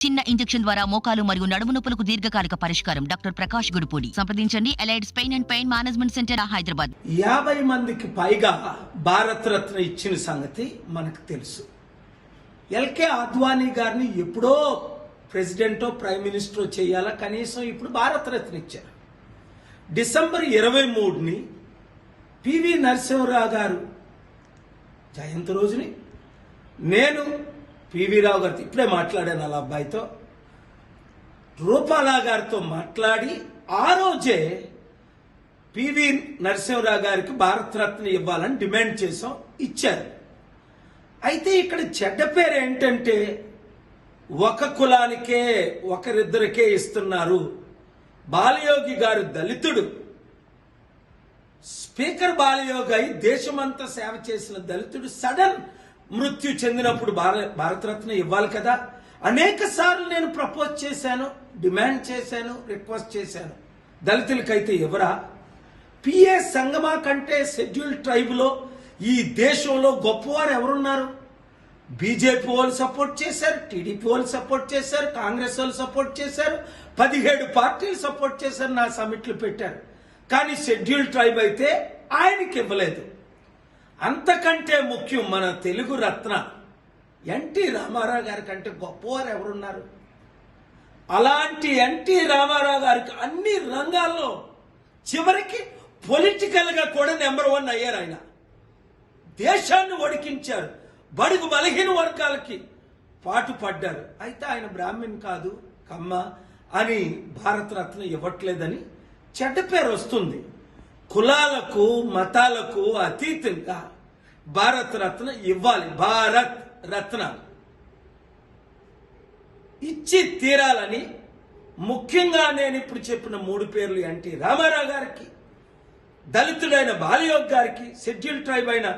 చిన్న ఇంజెక్షన్ ద్వారా మోకాలు మరియు నడుము నొప్పులకు దీర్ఘకాలిక పరిష్కారం. డాక్టర్ ప్రకాష్ గుడిపూడి. సంప్రదించండి. Allied's pain and pain management centre, Hyderabad. 50 మందికి పైగా భారత రత్న ఇచ్చిన సంగతి మనకు తెలుసు. ఎల్కే అద్వానీ గారిని ఎప్పుడో ప్రెసిడెంటో ప్రైమ్ మినిస్టరో చేయాలా, కనీసం ఇప్పుడు భారత రత్న ఇచ్చారు. డిసెంబర్ 23ని పివి నరసింహరావు గారు జయంతి రోజుని నేను పివి రావు గారితో ఇప్పుడే మాట్లాడాను, వాళ్ళ అబ్బాయితో, రూపాలా గారితో మాట్లాడి ఆ రోజే పివి నరసింహరావు గారికి భారతరత్న ఇవ్వాలని డిమాండ్ చేసాం, ఇచ్చారు. అయితే ఇక్కడ చెడ్డ పేరు ఏంటంటే ఒక కులానికే ఒకరిద్దరికే ఇస్తున్నారు. బాలయోగి గారు దళితుడు, స్పీకర్ బాలయోగి అయి దేశమంతా సేవ చేసిన దళితుడు సడన్ మృత్యు చెందినప్పుడు భారతరత్న ఇవ్వాలి కదా. అనేక సార్లు నేను ప్రపోజ్ చేశాను, డిమాండ్ చేశాను, రిక్వెస్ట్ చేశాను. దళితులకైతే ఎవరా? పిఏ సంగమా కంటే షెడ్యూల్ ట్రైబ్లో ఈ దేశంలో గొప్పవారు ఎవరున్నారు? బీజేపీ వాళ్ళు సపోర్ట్ చేశారు, టీడీపీ వాళ్ళు సపోర్ట్ చేశారు, కాంగ్రెస్ వాళ్ళు సపోర్ట్ చేశారు, 17 పార్టీలు సపోర్ట్ చేశారు, నా సమిట్లు పెట్టారు. కానీ షెడ్యూల్ ట్రైబ్ అయితే ఆయనకి ఇవ్వలేదు. అంతకంటే ముఖ్యం మన తెలుగు రత్న ఎన్టీ రామారావు గారి కంటే గొప్పవారు ఎవరున్నారు? అలాంటి ఎన్టీ రామారావు గారికి అన్ని రంగాల్లో చివరికి పొలిటికల్గా కూడా నెంబర్ 1 అయ్యారు. ఆయన దేశాన్ని వడికించారు, బడుగు బలహీన వర్గాలకి పాటు పడ్డారు. అయితే ఆయన బ్రాహ్మణ్ కాదు, కమ్మ అని భారతరత్న ఇవ్వట్లేదని చెడ్డ పేరు వస్తుంది. కులాలకు మతాలకు అతీతంగా భారతరత్న ఇవ్వాలి. భారత్ రత్న ఇచ్చి తీరాలని, ముఖ్యంగా నేను ఇప్పుడు చెప్పిన 3 పేర్లు ఎన్టీ రామారావు గారికి, దళితుడైన బాలయోగి గారికి, షెడ్యూల్ ట్రైబ్ అయిన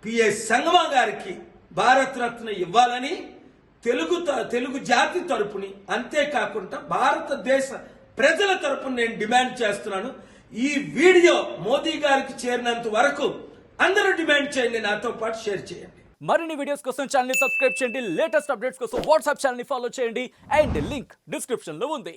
పిఏ సంగమా గారికి భారతరత్న ఇవ్వాలని తెలుగు జాతి తరపుని, అంతేకాకుండా భారతదేశ ప్రజల తరపున నేను డిమాండ్ చేస్తున్నాను. ఈ వీడియో మోదీ గారికి చేరినంత వరకు అందరూ డిమాండ్ చేయండి, నాతో పాటు షేర్ చేయండి. మరిన్ని వీడియోస్ కోసం ఛానల్ ని సబ్స్క్రైబ్ చేయండి. లేటెస్ట్ అప్డేట్స్ కోసం వాట్సాప్ ఛానల్ ని ఫాలో చేయండి. అండ్ లింక్ డిస్క్రిప్షన్ లో ఉంది.